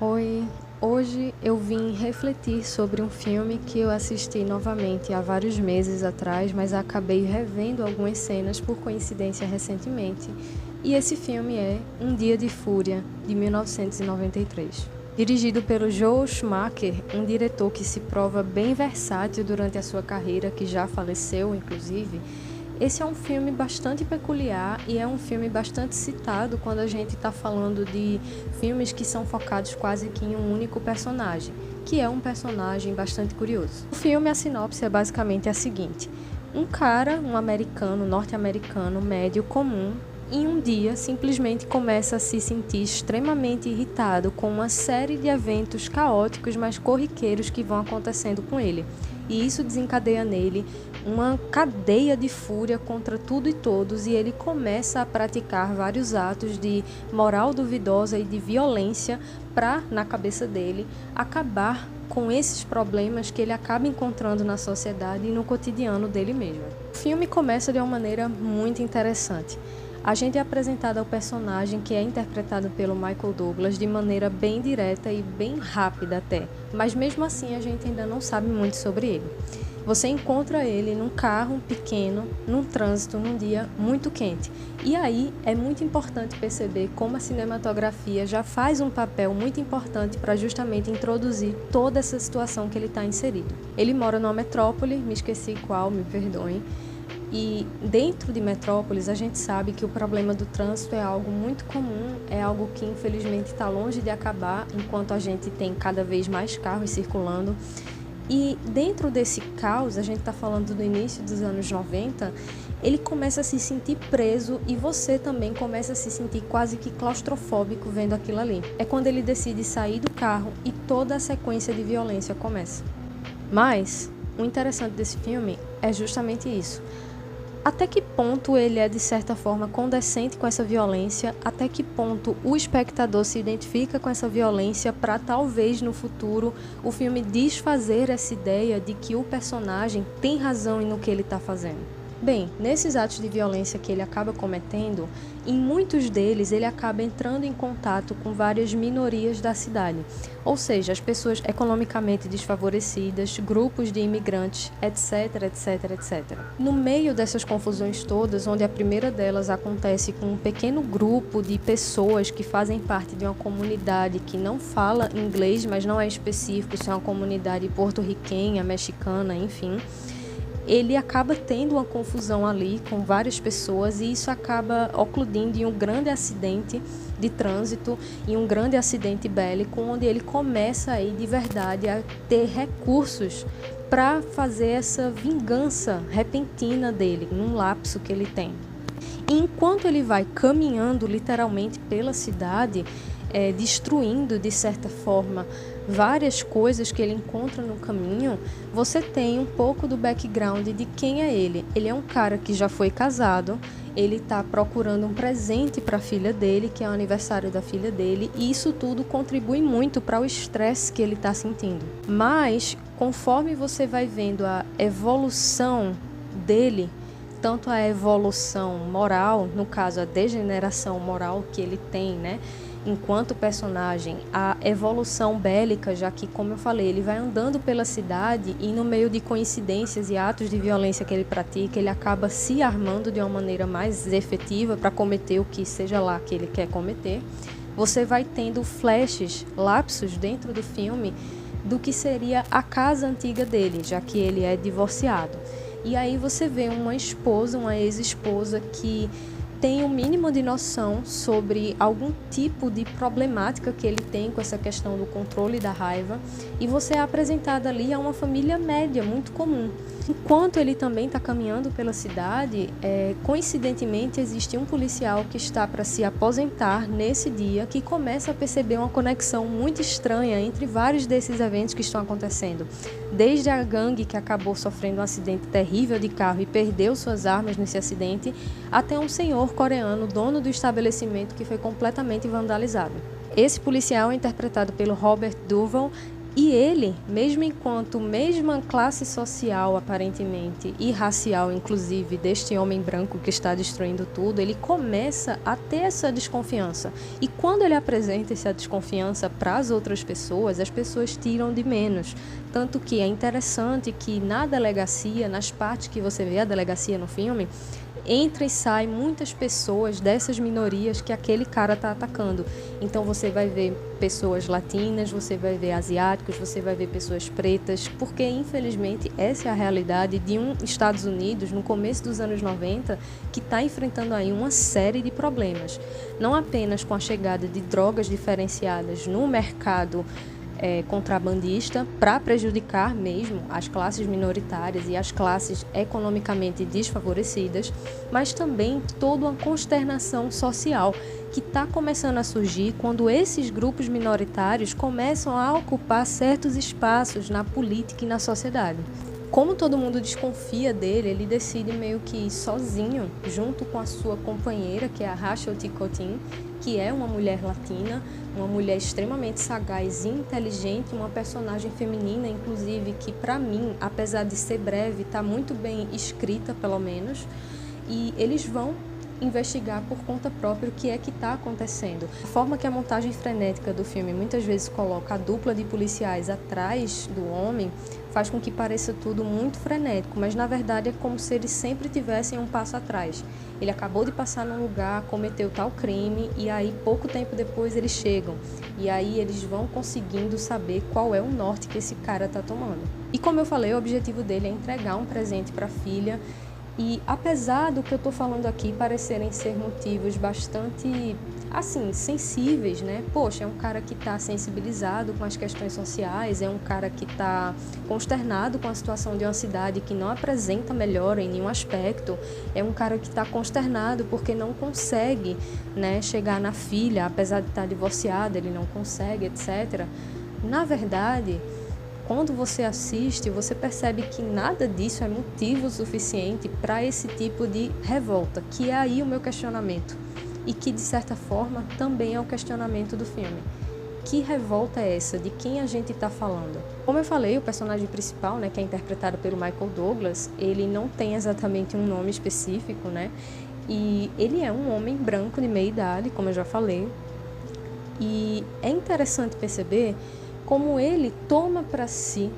Oi, hoje eu vim refletir sobre um filme que eu assisti novamente há vários meses atrás, mas acabei revendo algumas cenas por coincidência recentemente. E esse filme é Um Dia de Fúria, de 1993. Dirigido pelo Joel Schumacher, um diretor que se prova bem versátil durante a sua carreira, que já faleceu, inclusive. Esse é um filme bastante peculiar e é um filme bastante citado quando a gente está falando de filmes que são focados quase que em um único personagem, que é um personagem bastante curioso. O filme, a sinopse é basicamente a seguinte: um cara, um americano, norte-americano, médio, comum, em um dia simplesmente começa a se sentir extremamente irritado com uma série de eventos caóticos, mas corriqueiros que vão acontecendo com ele. E isso desencadeia nele uma cadeia de fúria contra tudo e todos, e ele começa a praticar vários atos de moral duvidosa e de violência para, na cabeça dele, acabar com esses problemas que ele acaba encontrando na sociedade e no cotidiano dele mesmo. O filme começa de uma maneira muito interessante. A gente é apresentado ao personagem, que é interpretado pelo Michael Douglas, de maneira bem direta e bem rápida até, mas mesmo assim a gente ainda não sabe muito sobre ele. Você encontra ele num carro pequeno, num trânsito, num dia muito quente. E aí é muito importante perceber como a cinematografia já faz um papel muito importante para justamente introduzir toda essa situação que ele está inserido. Ele mora numa metrópole, me esqueci qual, me perdoem. E dentro de metrópoles a gente sabe que o problema do trânsito é algo muito comum, é algo que infelizmente está longe de acabar enquanto a gente tem cada vez mais carros circulando. E dentro desse caos, a gente está falando do início dos anos 90, ele começa a se sentir preso e você também começa a se sentir quase que claustrofóbico vendo aquilo ali. É quando ele decide sair do carro e toda a sequência de violência começa. Mas o interessante desse filme é justamente isso. Até que ponto ele é, de certa forma, condescendente com essa violência, até que ponto o espectador se identifica com essa violência para talvez no futuro o filme desfazer essa ideia de que o personagem tem razão no que ele está fazendo. Bem, nesses atos de violência que ele acaba cometendo, em muitos deles ele acaba entrando em contato com várias minorias da cidade, ou seja, as pessoas economicamente desfavorecidas, grupos de imigrantes, etc, etc, etc. No meio dessas confusões todas, onde a primeira delas acontece com um pequeno grupo de pessoas que fazem parte de uma comunidade que não fala inglês, mas não é específico, se é uma comunidade porto-riquenha, mexicana, enfim, ele acaba tendo uma confusão ali com várias pessoas e isso acaba ocluindo em um grande acidente de trânsito e um grande acidente bélico, onde ele começa aí de verdade a ter recursos para fazer essa vingança repentina dele, num lapso que ele tem. E enquanto ele vai caminhando literalmente pela cidade, destruindo de certa forma várias coisas que ele encontra no caminho, você tem um pouco do background de quem é ele. Ele é um cara que já foi casado, ele está procurando um presente para a filha dele, que é o aniversário da filha dele, e isso tudo contribui muito para o estresse que ele está sentindo. Mas, conforme você vai vendo a evolução dele, tanto a evolução moral, no caso a degeneração moral que ele tem, né? Enquanto personagem, a evolução bélica, já que, como eu falei, ele vai andando pela cidade e no meio de coincidências e atos de violência que ele pratica, ele acaba se armando de uma maneira mais efetiva para cometer o que seja lá que ele quer cometer. Você vai tendo flashes, lapsos dentro do filme do que seria a casa antiga dele, já que ele é divorciado. E aí você vê uma esposa, uma ex-esposa que tem o mínimo de noção sobre algum tipo de problemática que ele tem com essa questão do controle da raiva, e você é apresentado ali a uma família média, muito comum. Enquanto ele também está caminhando pela cidade, coincidentemente existe um policial que está para se aposentar nesse dia, que começa a perceber uma conexão muito estranha entre vários desses eventos que estão acontecendo. Desde a gangue que acabou sofrendo um acidente terrível de carro e perdeu suas armas nesse acidente, até um senhor coreano, dono do estabelecimento, que foi completamente vandalizado. Esse policial é interpretado pelo Robert Duvall, E ele, mesmo enquanto mesma classe social aparentemente e racial inclusive deste homem branco que está destruindo tudo, ele começa a ter essa desconfiança. E quando ele apresenta essa desconfiança para as outras pessoas, as pessoas tiram de menos. Tanto que é interessante que na delegacia, nas partes que você vê a delegacia no filme, entra e sai muitas pessoas dessas minorias que aquele cara está atacando. Então você vai ver pessoas latinas, você vai ver asiáticos, você vai ver pessoas pretas, porque infelizmente essa é a realidade de um Estados Unidos no começo dos anos 90 que está enfrentando aí uma série de problemas. Não apenas com a chegada de drogas diferenciadas no mercado contrabandista para prejudicar mesmo as classes minoritárias e as classes economicamente desfavorecidas, mas também toda uma consternação social que está começando a surgir quando esses grupos minoritários começam a ocupar certos espaços na política e na sociedade. Como todo mundo desconfia dele, ele decide meio que ir sozinho, junto com a sua companheira, que é a Rachel Ticotin, que é uma mulher latina, uma mulher extremamente sagaz e inteligente, uma personagem feminina, inclusive, que para mim, apesar de ser breve, está muito bem escrita, pelo menos, e eles vão investigar por conta própria o que é que está acontecendo. A forma que a montagem frenética do filme muitas vezes coloca a dupla de policiais atrás do homem faz com que pareça tudo muito frenético, mas na verdade é como se eles sempre tivessem um passo atrás. Ele acabou de passar num lugar, cometeu tal crime e aí pouco tempo depois eles chegam. E aí eles vão conseguindo saber qual é o norte que esse cara está tomando. E como eu falei, o objetivo dele é entregar um presente para a filha. E apesar do que eu estou falando aqui parecerem ser motivos bastante, assim, sensíveis, né? Poxa, é um cara que está sensibilizado com as questões sociais, é um cara que está consternado com a situação de uma cidade que não apresenta melhora em nenhum aspecto, é um cara que está consternado porque não consegue, né, chegar na filha, apesar de estar divorciado, ele não consegue, etc. Na verdade, quando você assiste, você percebe que nada disso é motivo suficiente para esse tipo de revolta, que é aí o meu questionamento. E que, de certa forma, também é o questionamento do filme. Que revolta é essa? De quem a gente está falando? Como eu falei, o personagem principal, né, que é interpretado pelo Michael Douglas, ele não tem exatamente um nome específico, né? E ele é um homem branco de meia idade, como eu já falei. E é interessante perceber como ele toma para si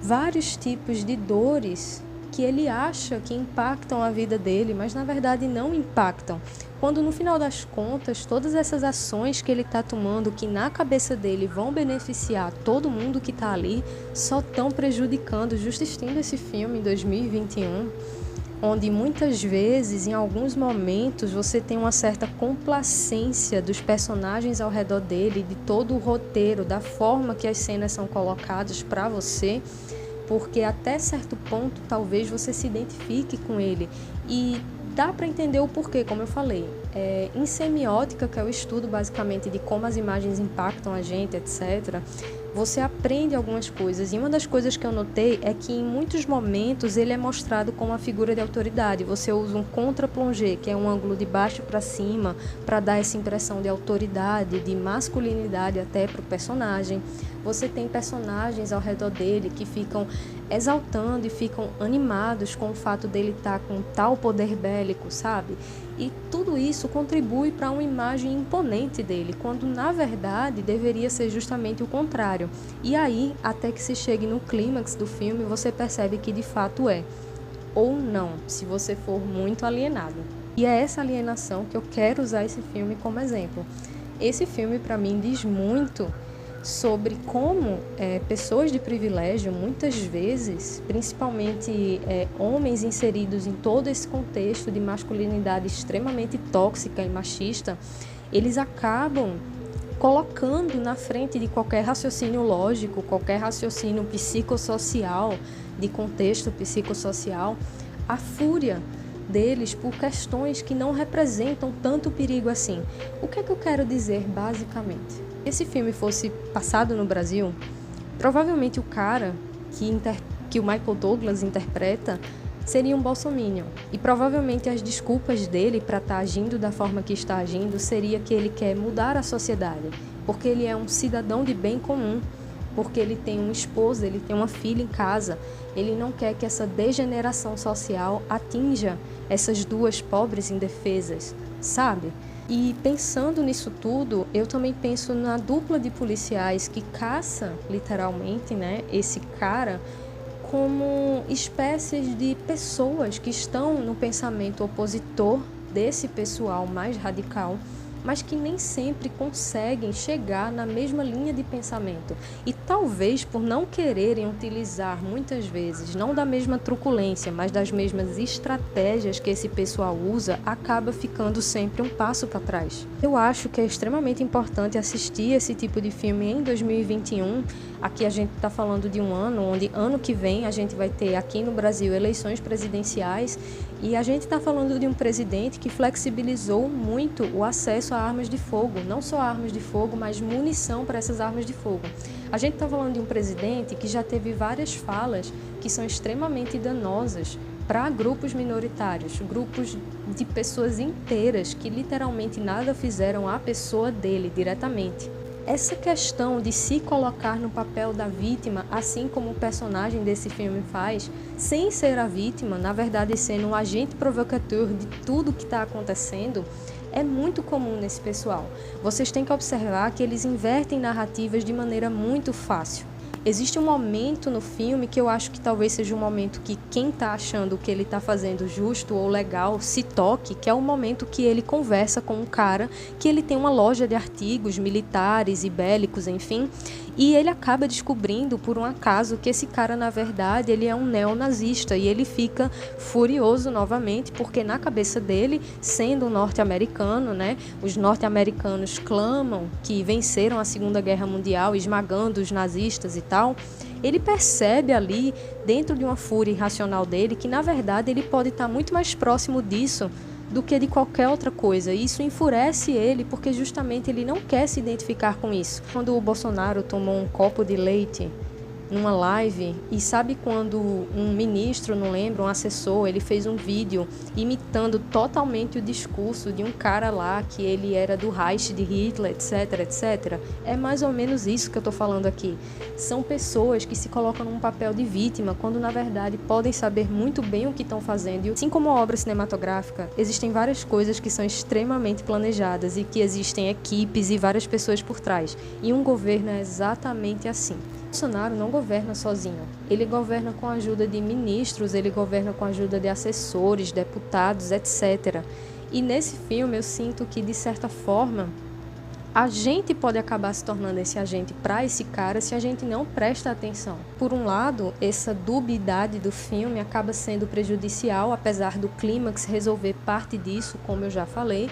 vários tipos de dores que ele acha que impactam a vida dele, mas na verdade não impactam. Quando no final das contas, todas essas ações que ele está tomando, que na cabeça dele vão beneficiar todo mundo que está ali, só estão prejudicando. Justo assistindo esse filme em 2021, onde muitas vezes, em alguns momentos, você tem uma certa complacência dos personagens ao redor dele, de todo o roteiro, da forma que as cenas são colocadas para você, porque até certo ponto talvez você se identifique com ele. E dá para entender o porquê, como eu falei. Em semiótica, que é o estudo basicamente de como as imagens impactam a gente, etc., você aprende algumas coisas. E uma das coisas que eu notei é que em muitos momentos ele é mostrado como uma figura de autoridade. Você usa um contre-plongé, que é um ângulo de baixo para cima, para dar essa impressão de autoridade, de masculinidade até para o personagem. Você tem personagens ao redor dele que ficam exaltando e ficam animados com o fato dele estar com tal poder bélico, sabe? E tudo isso contribui para uma imagem imponente dele, quando na verdade deveria ser justamente o contrário. E aí, até que se chegue no clímax do filme, você percebe que de fato é. Ou não, se você for muito alienado. E é essa alienação que eu quero usar esse filme como exemplo. Esse filme, para mim, diz muito sobre como pessoas de privilégio, muitas vezes, principalmente homens inseridos em todo esse contexto de masculinidade extremamente tóxica e machista, eles acabam colocando na frente de qualquer raciocínio lógico, qualquer raciocínio psicossocial, de contexto psicossocial, a fúria deles por questões que não representam tanto perigo assim. O que é que eu quero dizer basicamente? Se esse filme fosse passado no Brasil, provavelmente o cara que o Michael Douglas interpreta seria um bolsominion. E provavelmente as desculpas dele para estar agindo da forma que está agindo seria que ele quer mudar a sociedade, porque ele é um cidadão de bem comum, porque ele tem uma esposa, ele tem uma filha em casa. Ele não quer que essa degeneração social atinja essas duas pobres indefesas, sabe? E pensando nisso tudo, eu também penso na dupla de policiais que caça, literalmente, né, esse cara como espécies de pessoas que estão no pensamento opositor desse pessoal mais radical, mas que nem sempre conseguem chegar na mesma linha de pensamento. E talvez por não quererem utilizar muitas vezes, não da mesma truculência, mas das mesmas estratégias que esse pessoal usa, acaba ficando sempre um passo para trás. Eu acho que é extremamente importante assistir esse tipo de filme em 2021. Aqui a gente está falando de um ano onde ano que vem a gente vai ter aqui no Brasil eleições presidenciais, e a gente está falando de um presidente que flexibilizou muito o acesso a armas de fogo, não só armas de fogo, mas munição para essas armas de fogo. A gente está falando de um presidente que já teve várias falas que são extremamente danosas para grupos minoritários, grupos de pessoas inteiras que literalmente nada fizeram à pessoa dele diretamente. Essa questão de se colocar no papel da vítima, assim como o personagem desse filme faz, sem ser a vítima, na verdade sendo um agente provocador de tudo que está acontecendo, é muito comum nesse pessoal. Vocês têm que observar que eles invertem narrativas de maneira muito fácil. Existe um momento no filme que eu acho que talvez seja um momento que quem está achando que ele está fazendo justo ou legal se toque, que é o momento que ele conversa com um cara que ele tem uma loja de artigos militares e bélicos, enfim, e ele acaba descobrindo por um acaso que esse cara, na verdade, ele é um neonazista, e ele fica furioso novamente, porque na cabeça dele, sendo um norte-americano, né, os norte-americanos clamam que venceram a Segunda Guerra Mundial, esmagando os nazistas e tal. Ele percebe ali, dentro de uma fúria irracional dele, que na verdade ele pode estar muito mais próximo disso do que de qualquer outra coisa. E isso enfurece ele, porque justamente ele não quer se identificar com isso. Quando o Bolsonaro tomou um copo de leite numa live, e sabe quando um ministro, não lembro, um assessor, ele fez um vídeo imitando totalmente o discurso de um cara lá, que ele era do Reich de Hitler, etc, etc. É mais ou menos isso que eu tô falando aqui. São pessoas que se colocam num papel de vítima, quando na verdade podem saber muito bem o que estão fazendo. E assim como a obra cinematográfica, existem várias coisas que são extremamente planejadas e que existem equipes e várias pessoas por trás. E um governo é exatamente assim. Bolsonaro não governa sozinho, ele governa com a ajuda de ministros, ele governa com a ajuda de assessores, deputados, etc. E nesse filme eu sinto que, de certa forma, a gente pode acabar se tornando esse agente para esse cara se a gente não presta atenção. Por um lado, essa dubiedade do filme acaba sendo prejudicial, apesar do clímax resolver parte disso, como eu já falei,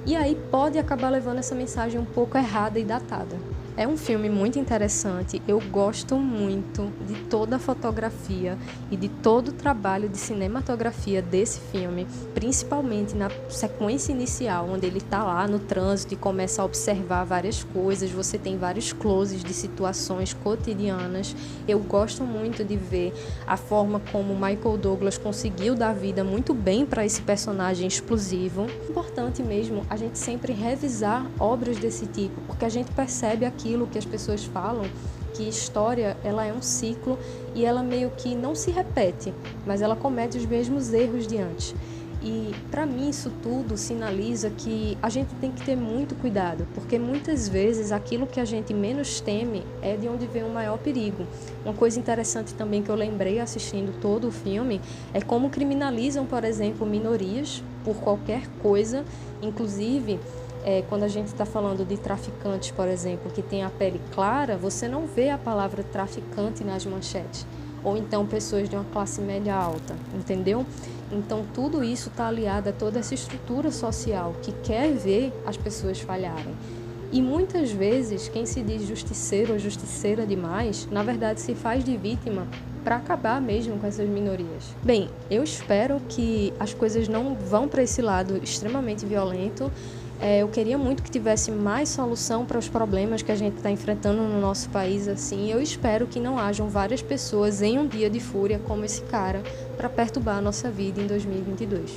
e aí pode acabar levando essa mensagem um pouco errada e datada. É um filme muito interessante, eu gosto muito de toda a fotografia e de todo o trabalho de cinematografia desse filme, principalmente na sequência inicial, onde ele está lá no trânsito e começa a observar várias coisas, você tem vários closes de situações cotidianas. Eu gosto muito de ver a forma como Michael Douglas conseguiu dar vida muito bem para esse personagem explosivo. É importante mesmo a gente sempre revisar obras desse tipo, porque a gente percebe aquilo que as pessoas falam, que história ela é um ciclo e ela meio que não se repete, mas ela comete os mesmos erros de antes. E para mim isso tudo sinaliza que a gente tem que ter muito cuidado, porque muitas vezes aquilo que a gente menos teme é de onde vem o maior perigo. Uma coisa interessante também que eu lembrei assistindo todo o filme é como criminalizam, por exemplo, minorias por qualquer coisa, inclusive quando a gente está falando de traficantes, por exemplo, que tem a pele clara, você não vê a palavra traficante nas manchetes. Ou então pessoas de uma classe média alta, entendeu? Então tudo isso está aliado a toda essa estrutura social que quer ver as pessoas falharem. E muitas vezes quem se diz justiceiro ou justiceira demais, na verdade se faz de vítima para acabar mesmo com essas minorias. Bem, eu espero que as coisas não vão para esse lado extremamente violento. Eu queria muito que tivesse mais solução para os problemas que a gente está enfrentando no nosso país. Assim, eu espero que não hajam várias pessoas em um dia de fúria como esse cara para perturbar a nossa vida em 2022.